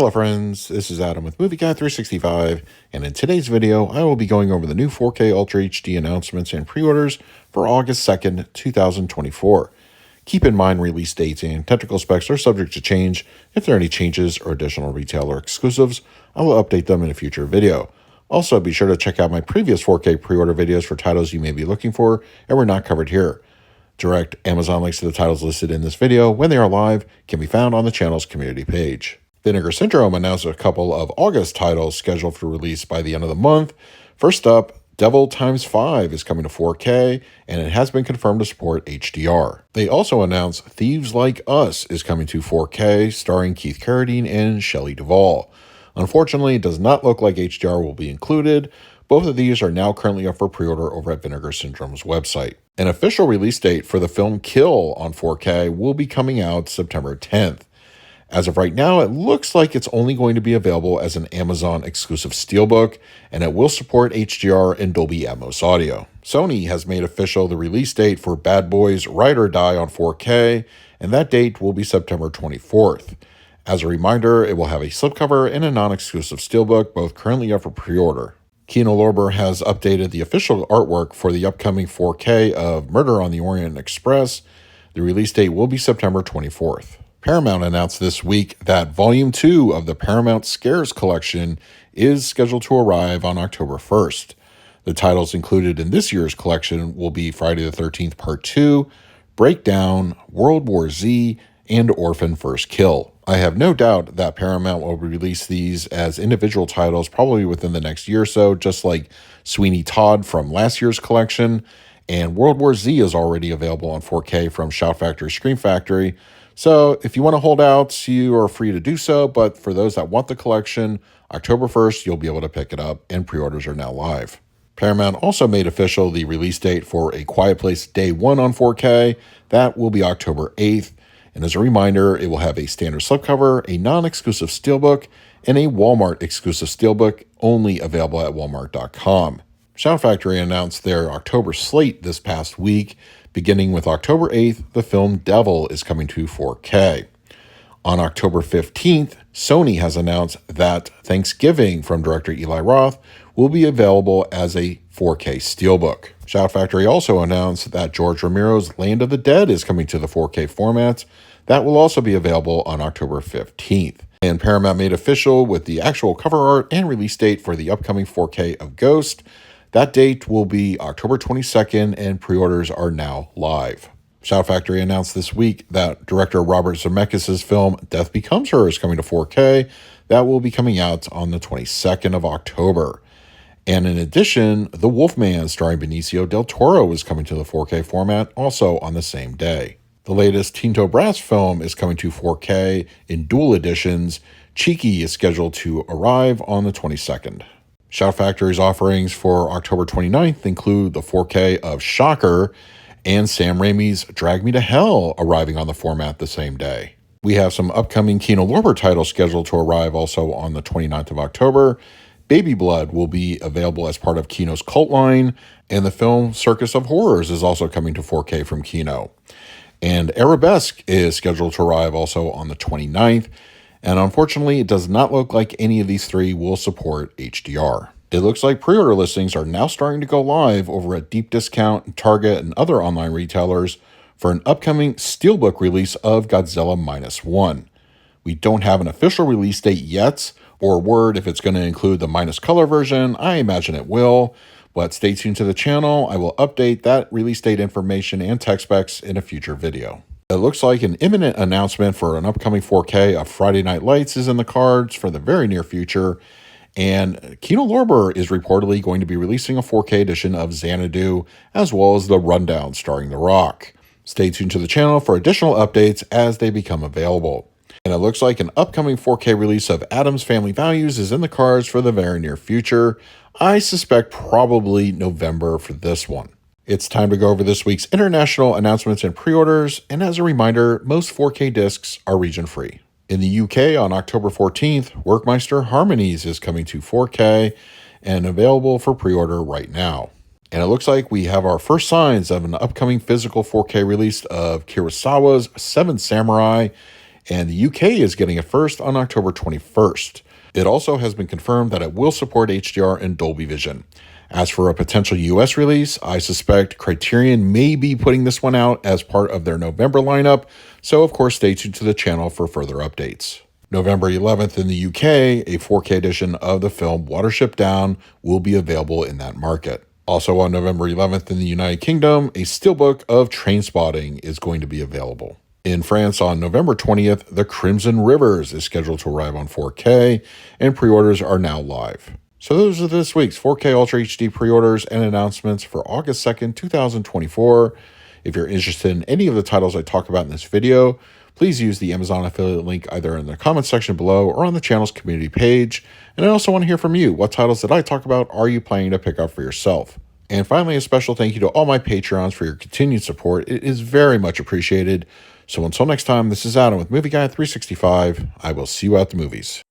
Hello friends, this is Adam with Movie Guy 365, and in today's video I will be going over the new 4K Ultra HD announcements and pre-orders for August 2nd, 2024. Keep in mind release dates and technical specs are subject to change. If there are any changes or additional retailer exclusives, I will update them in a future video. Also, be sure to check out my previous 4K pre-order videos for titles you may be looking for and were not covered here. Direct Amazon links to the titles listed in this video when they are live can be found on the channel's community page. Vinegar Syndrome announced a couple of August titles scheduled for release by the end of the month. First up, Devil Times 5 is coming to 4K, and it has been confirmed to support HDR. They also announced Thieves Like Us is coming to 4K, starring Keith Carradine and Shelley Duvall. Unfortunately, it does not look like HDR will be included. Both of these are now currently up for pre-order over at Vinegar Syndrome's website. An official release date for the film Kill on 4K will be coming out September 10th. As of right now, it looks like it's only going to be available as an Amazon exclusive steelbook, and it will support HDR and Dolby Atmos audio. Sony has made official the release date for Bad Boys Ride or Die on 4K, and that date will be September 24th. As a reminder, it will have a slipcover and a non-exclusive steelbook, both currently up for pre-order. Kino has updated the official artwork for the upcoming 4K of Murder on the Orient Express. The release date will be September 24th. Paramount announced this week that Volume 2 of the Paramount Scares collection is scheduled to arrive on October 1st. The titles included in this year's collection will be Friday the 13th Part 2, Breakdown, World War Z, and Orphan First Kill. I have no doubt that Paramount will release these as individual titles probably within the next year or so, just like Sweeney Todd from last year's collection, and World War Z is already available on 4K from Shout Factory Scream Factory. So if you want to hold out, you are free to do so, but for those that want the collection, October 1st, you'll be able to pick it up, and pre-orders are now live. Paramount also made official the release date for A Quiet Place Day 1 on 4K. That will be October 8th, and as a reminder, it will have a standard slipcover, a non-exclusive steelbook, and a Walmart exclusive steelbook only available at walmart.com. Shout Factory announced their October slate this past week. Beginning with October 8th, the film Devil is coming to 4K. On October 15th, Sony has announced that Thanksgiving from director Eli Roth will be available as a 4K steelbook. Shout Factory also announced that George Romero's Land of the Dead is coming to the 4K format. That will also be available on October 15th. And Paramount made official with the actual cover art and release date for the upcoming 4K of Ghost. That date will be October 22nd, and pre-orders are now live. Shout Factory announced this week that director Robert Zemeckis' film Death Becomes Her is coming to 4K. That will be coming out on the 22nd of October. And in addition, The Wolfman, starring Benicio del Toro, is coming to the 4K format also on the same day. The latest Tinto Brass film is coming to 4K in dual editions. Cheeky is scheduled to arrive on the 22nd. Shout Factory's offerings for October 29th include the 4K of Shocker and Sam Raimi's Drag Me to Hell arriving on the format the same day. We have some upcoming Kino titles scheduled to arrive also on the 29th of October. Baby Blood will be available as part of Kino's cult line, and the film Circus of Horrors is also coming to 4K from Kino. And Arabesque is scheduled to arrive also on the 29th. And unfortunately, it does not look like any of these three will support HDR. It looks like pre-order listings are now starting to go live over at Deep Discount, Target, and other online retailers for an upcoming steelbook release of Godzilla -1. We don't have an official release date yet, or word if it's going to include the minus color version. I imagine it will, but stay tuned to the channel. I will update that release date information and tech specs in a future video. It looks like an imminent announcement for an upcoming 4K of Friday Night Lights is in the cards for the very near future, and Kino is reportedly going to be releasing a 4K edition of Xanadu, as well as The Rundown starring The Rock. Stay tuned to the channel for additional updates as they become available. And it looks like an upcoming 4K release of Addams Family Values is in the cards for the very near future. I suspect probably November for this one. It's time to go over this week's international announcements and pre-orders, and as a reminder, most 4K discs are region-free. In the UK on October 14th, Workmeister Harmonies is coming to 4K and available for pre-order right now. And it looks like we have our first signs of an upcoming physical 4K release of Kurosawa's Seven Samurai, and the UK is getting it first on October 21st. It also has been confirmed that it will support HDR and Dolby Vision. As for a potential US release, I suspect Criterion may be putting this one out as part of their November lineup, so of course stay tuned to the channel for further updates. November 11th in the UK, a 4K edition of the film Watership Down will be available in that market. Also on November 11th in the United Kingdom, a steelbook of Trainspotting is going to be available. In France on November 20th, The Crimson Rivers is scheduled to arrive on 4K, and pre-orders are now live. So those are this week's 4K Ultra HD pre-orders and announcements for August 2nd, 2024. If you're interested in any of the titles I talk about in this video, please use the Amazon affiliate link either in the comments section below or on the channel's community page. And I also want to hear from you. What titles that I talk about are you planning to pick up for yourself? And finally, a special thank you to all my Patreons for your continued support. It is very much appreciated. So until next time, this is Adam with Movie Guy 365. I will see you at the movies.